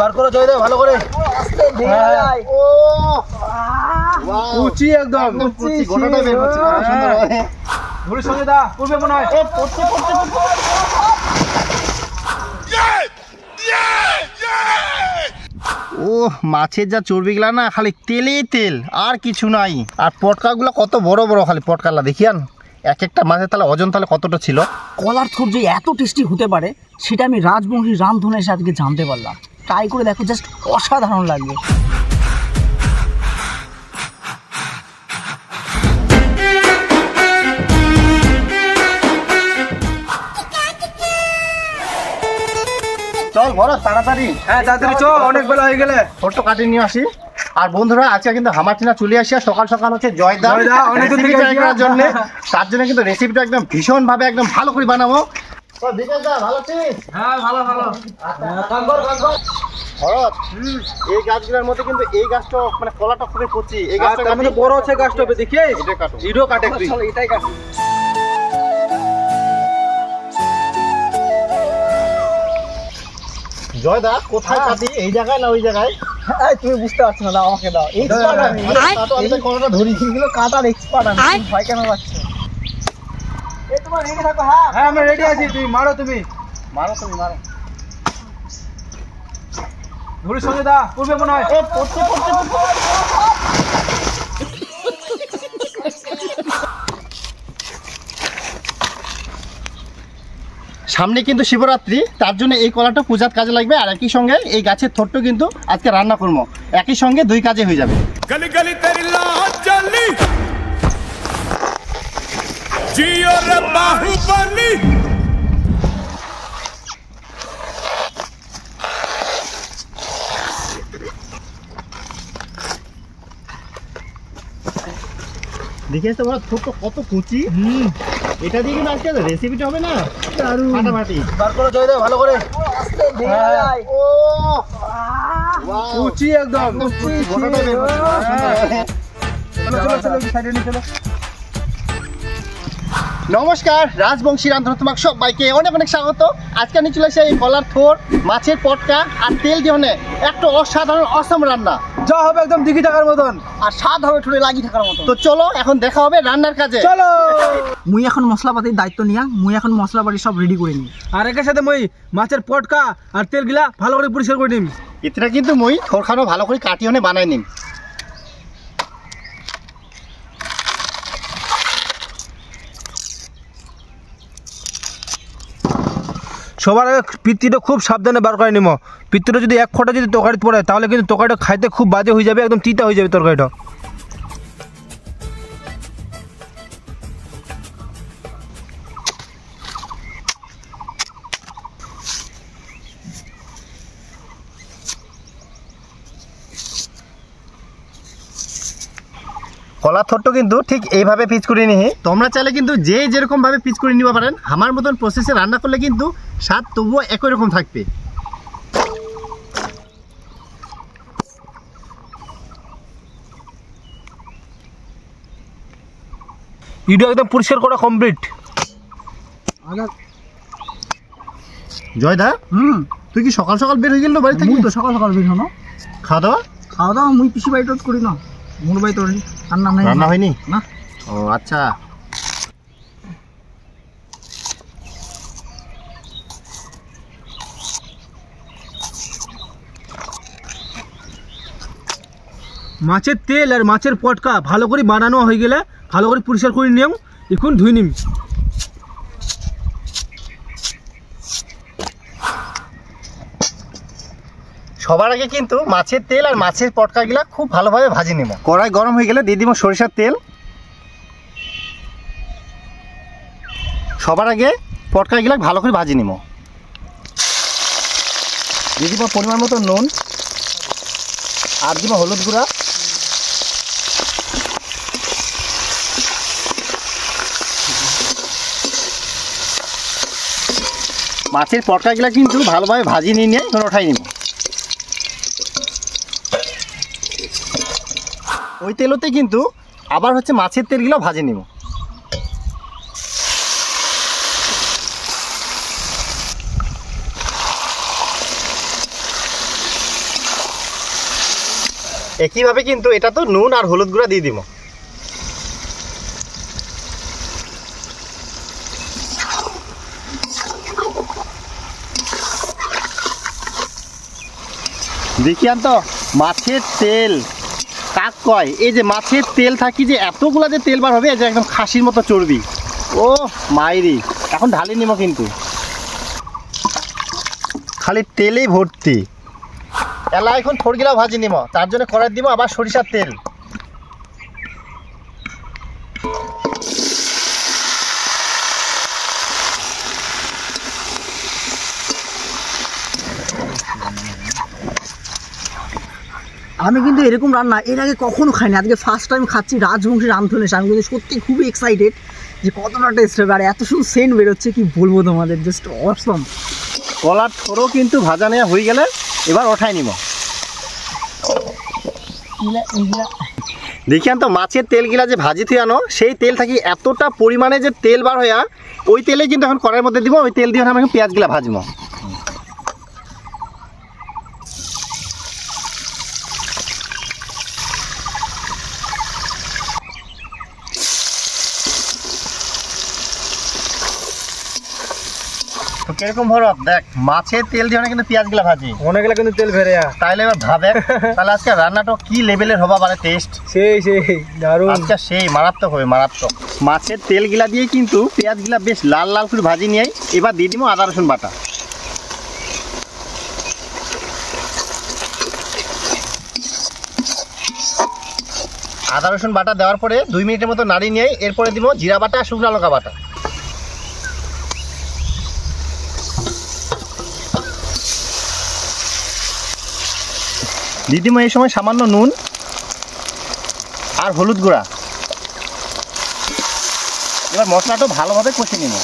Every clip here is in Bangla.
বার করো জয়দেব ভালো করে। আস্তে ধীরে যাই। ও কুচি একদম কুচি গোটাটা বের হচ্ছে খুব সুন্দর ভাবে। ধুরির সঙ্গে দা পূর্বে মনে হয় পড়ছে। ও মাছের যা চর্বিগুলা না খালি তেলেই তেল আর কিছু নাই। আর পটকাগুলো কত বড় বড়, খালি পটকাগুলা দেখিয়ান এক একটা মাছের তাহলে ওজন তাহলে কতটা ছিল। কলার থোর যে এত টেস্টি হতে পারে সেটা আমি রাজবংশী রামধনের এসে আজকে জানতে পারলাম। ট্রাই করে দেখো, জাস্ট অসাধারণ লাগবে। চল ভরত তাড়াতাড়ি। হ্যাঁ তাড়াতাড়ি চ, অনেক বেলা হয়ে গেলে। ছোট্ট কাটি নিয়ে আসি। আর বন্ধুরা আজকে কিন্তু হামাটিনা চলে আসি সকাল সকাল হচ্ছে জয়দা অনেক দূর থেকে রেসিপি করার জন্য। তার জন্য কিন্তু রেসিপিটা একদম ভীষণ ভাবে একদম ভালো করে বানাবো। তো বিকাশ দা ভালো আছিস? হ্যাঁ ভালো ভালো। ভরত এই গাছগুলোর মধ্যে কিন্তু এই গাছটা মানে কলাটা খুবই কচি। এই গাছটা তার মধ্যে বড় আছে গাছটা, দেখি এটা কাটো। ভিডিও কাটে তুই। চলো এটাই কাটি। জয়দা কোথায় কাটি, এই জায়গায় না ওই জায়গায়? তুমি বুঝতে পারছো না, দাও আমাকে দাও। এক্সপার্ট আমি, কলাটা ধরি। এগুলো কাটার এক্সপার্ট আমি। তুমি ভয় কেন পাচ্ছ? এই তোমার রেডি থাকো। হ্যাঁ হ্যাঁ আমরা রেডি আছি, তুই মারো। তুমি মারো তুমি মারো। ধুরির সঙ্গে দা পূর্বে মনে হয় পড়ছে। সামনে কিন্তু শিবরাত্রি, তার জন্য এই কলাটা পূজার কাজে লাগবে। আর একই সঙ্গে এই গাছের থোরটা কিন্তু আজকে রান্না করবো। একই সঙ্গে দুই কাজে হয়ে যাবে। गली गली तेरी लाज जली जियो रे बाहुबली দেখিস তো থোরটা কত কুচি। এটা দিয়ে কিন্তু আজকে রেসিপিটা হবে না ফাটাফাটি। বার করো জয়দেব ভালো করে। আস্তে ধীরে যাই। ও কুচি একদম গোটাটা বের হচ্ছে খুব সুন্দর ভাবে। চলো চলো চলো সাইডে নিয়ে চলো। নমস্কার, রাজবংশী রান্না তোমাকে সবাইকে অনেক অনেক স্বাগত। আজকে আমি চলে এসেছি এই কলার থোর, মাছের পটকা আর তেল দিয়ে একটা অসাধারণ অসম রান্না। যা হবে একদম দিঘি টাকার মতন, আর স্বাদ হবে ঠুলে লাগি থাকার মতো। তো চলো এখন দেখা হবে রান্নার কাজে। চলো। মুই এখন মশলাপাতির দায়িত্ব নিয়া, মুই এখন মশলাপাতি সব রেডি করে নিই। আর একের সাথে মই মাছের পটকা আর তেল গিলা ভালো করে পরিষ্কার করে নিম। এটা কিন্তু মই থোরখানো ভালো করে কাটিয়ে বানাই নিম। সবার আগে পিত্তিটা খুব সাবধানে বার করে নিব। পিত্তিটা যদি এক ফোঁটা যদি তরকারিতে পড়ে তাহলে কিন্তু তরকারিটা খাইতে খুব বাজে হয়ে যাবে, একদম তিতা হয়ে যাবে তরকারিটা। কলার থোরটা কিন্তু ঠিক এইভাবে পিচ করে নিই। তোমরা চাইলে কিন্তু যে যেরকম ভাবে পিচ করে নিতে পারেন। আমার মতন প্রসেসে রান্না করলে কিন্তু স্বাদ তবুও একই রকম থাকবে। ভিডিও একদম পরিষ্কার করা কমপ্লিট। জয়দা তুই কি সকাল সকাল বের হয়ে গেল বাড়ি থেকে? মুই তো সকাল সকাল বের হনো। খাওয়া দাওয়া? খাওয়া দাওয়া মুই পিসি বাড়ি করি না, মুন বাড়ি তোর রান্না নাই। রান্না হয়নি না। ও আচ্ছা। মাছের তেল আর মাছের পটকা ভালো করে বানানো হয়ে গেলে ভালো করে পরিষ্কার করে নিও। এখন ধুই নিম। সবার আগে কিন্তু মাছের তেল আর মাছের পটকাগুলা খুব ভালোভাবে ভাজি নেব। কড়াই গরম হয়ে গেলে দিয়ে দিব সরিষার তেল। সবার আগে পটকাগুলা ভালো করে ভাজি নেব। দিয়ে দিব পরিমাণ মতো নুন আর দিব হলুদ গুঁড়া। মাছের পটকাগুলা কিন্তু ভালোভাবে ভাজি নিয়ে ওঠাই নিব। ওই তেলতে কিন্তু আবার হচ্ছে মাছের তেলগুলো ভাজে নিব। একইভাবে কিন্তু এটা তো নুন আর হলুদ গুঁড়া দিয়ে দিব। দেখিয়ান তো মাছের তেল কাক কয়, এই যে মাছের তেল থাকি যে এতগুলা যে তেল বার হবে, এই যে একদম খাসির মতো চর্বি। ও মাইরি, এখন ঢালি নিব কিন্তু খালি তেলেই ভর্তি। এলা এখন থরগিলা ভাজি নিব, তার জন্য কড়াই দিব আবার সরিষার তেল। আমি কিন্তু এরকম রান্না এর আগে কখনো খাইনি, আজকে ফার্স্ট টাইম খাচ্ছি রাজবংশী রামধনের। আমি কিন্তু সত্যি খুবই এক্সাইটেড যে কতটা টেস্ট হবে, আর এত সুন্দর সেন্ট বেরোচ্ছে কি বলবো তোমাদের, জাস্ট অসম। কলার থোড়ও কিন্তু ভাজা নেওয়া হয়ে গেলে এবার ওঠাই নিব। দেখিয়ান তো মাছের তেলগুলা যে ভাজি থুই আনো, সেই তেল থাকি এতটা পরিমাণে যে তেল বার হইয়া, ওই তেলে কিন্তু এখন কড়াইয়ের মধ্যে দিব। ওই তেল দিয়ে আমি এখন পেঁয়াজগুলা ভাজবো। তো কিরকম ভরত দেখ, মাছের তেল দিয়ে কিন্তু পেঁয়াজগুলা ভাজি অনেকগুলা কিন্তু তেল ভেরে তাইলে এবার ভাবে তাহলে আজকে রান্নাটা কি লেভেলের হবা পারে টেস্ট। সেই দারুণ, আজকে সেই মারাত্মক হবে, মারাত্মক। মাছের তেলগুলা দিয়ে কিন্তু পেঁয়াজগুলা বেশ লাল লাল করে ভাজি নিয়ে এবার দিয়ে দিব আদা রসুন বাটা। আদা রসুন বাটা দেওয়ার পরে 2 মিনিটের মতো নাড়ি নিয়ে এরপরে দিব জিরা বাটা, শুকনো লঙ্কা বাটা। দিয়ে দিব এই সময় সামান্য নুন আর হলুদ গুঁড়া। এবার মশলাটা ভালোভাবে কষে নিব।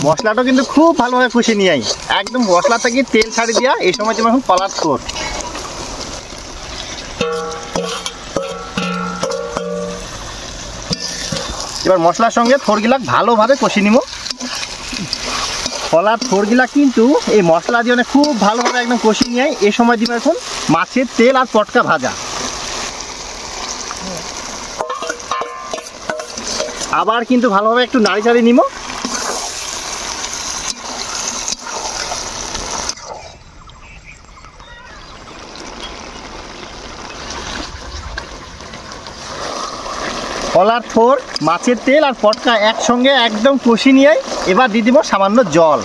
মশলাটা কিন্তু খুব ভালোভাবে কষে নিয়ে একদম মশলা থেকে তেল ছাড়ি দিয়া এই সময় তুমি এখন কলার থোড়। এবার মশলার সঙ্গে থোড়গুলা ভালোভাবে কষে নিব। কলার থোড়গুলা কিন্তু এই মশলা দিয়ে খুব ভালোভাবে একদম কষে নিয়ে এই সময় দিব এখন মাছের তেল আর পটকা ভাজা। আবার কিন্তু ভালোভাবে একটু নাড়ি চাড়ি নিব। কলার থোড়, মাছের তেল আর পটকা একসঙ্গে একদম কষি নিয়ে এবার দিয়ে দিব সামান্য জল।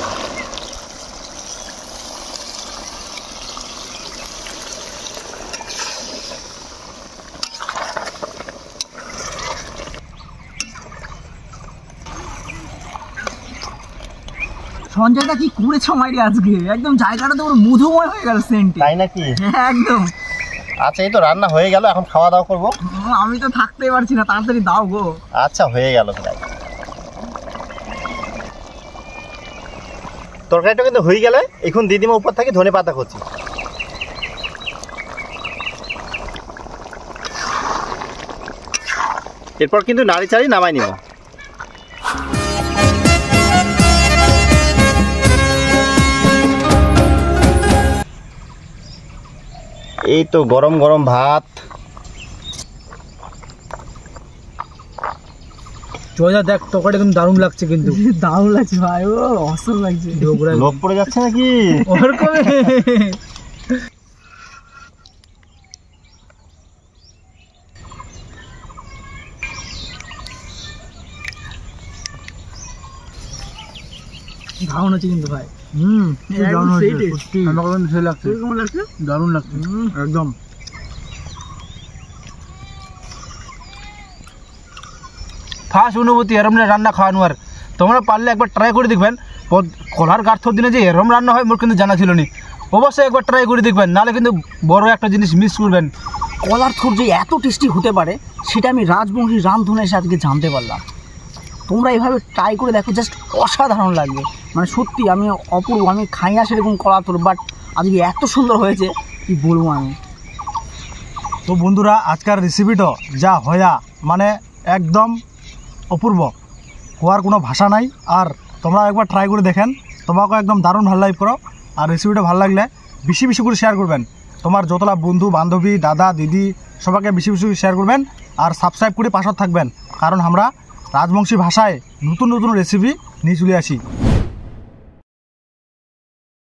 সঞ্জয়দা কি করেছ মাইরি আজকে, একদম জায়গাটা তো পুরো মধুময় হয়ে গেল সেন্টে। তাই নাকি? হ্যাঁ একদম। আচ্ছা, এই তো রান্না হয়ে গেল, এখন খাওয়া দাওয়া করবো। আমি তো থাকতেই পারছি না, তাড়াতাড়ি দাও গো। আচ্ছা, হয়ে গেল প্রায়। তরকারিটা কিন্তু হয়ে গেলে এখন দিয়ে দিব উপর থেকে ধনে পাতা কুচি। এরপর কিন্তু নাড়ি চাড়ি নামাই নিব। এই তো গরম গরম ভাত। জয়দা দেখ তরকারিটা কিন্তু দারুণ লাগছে, কিন্তু দারুণ লাগছে ভাই, ও অসম লাগছে। লোভ পড়ে যাচ্ছে নাকি? দারুণ হচ্ছে কিন্তু ভাই। দারুণ হয়েছে সত্যি, আমাকে কিন্তু সেই লাগছে, কেমন লাগছে? দারুণ লাগছে একদম। ফার্স্ট অনুভূতি এরম রান্না খাওয়ানো, আর তোমরা পারলে একবার ট্রাই করে দেখবেন। কলার গার্থর দিনে যে এরম রান্না হয় মোর কিন্তু জানা ছিল না, অবশ্যই একবার ট্রাই করে দেখবেন, নাহলে কিন্তু বড় একটা জিনিস মিস করবেন। কলার থোড় যে এত টেস্টি হতে পারে সেটা আমি রাজবংশী রামধনের এসে আজকে জানতে পারলাম। তোমরা এইভাবে ট্রাই করে দেখো, জাস্ট অসাধারণ লাগবে। মানে সত্যি আমি অপূর্ব, আমি খাই না সেরকম কলার থোড়, বাট আজকে এত সুন্দর হয়েছে কি বলবো আমি। তো বন্ধুরা, আজকের রেসিপিটা যা হয়া মানে একদম অপূর্ব, হওয়ার কোনো ভাষা নাই। আর তোমরা একবার ট্রাই করে দেখেন, তোমাকে একদম দারুণ ভালো লাগবে। আর রেসিপিটা ভালো লাগলে বেশি বেশি করে শেয়ার করবেন। তোমার যতলা বন্ধু বান্ধবী দাদা দিদি সবাইকে বেশি বেশি শেয়ার করবেন আর সাবস্ক্রাইব করে পাশে থাকবেন, কারণ আমরা রাজবংশী ভাষায় নতুন নতুন রেসিপি নিয়ে চলে আসি।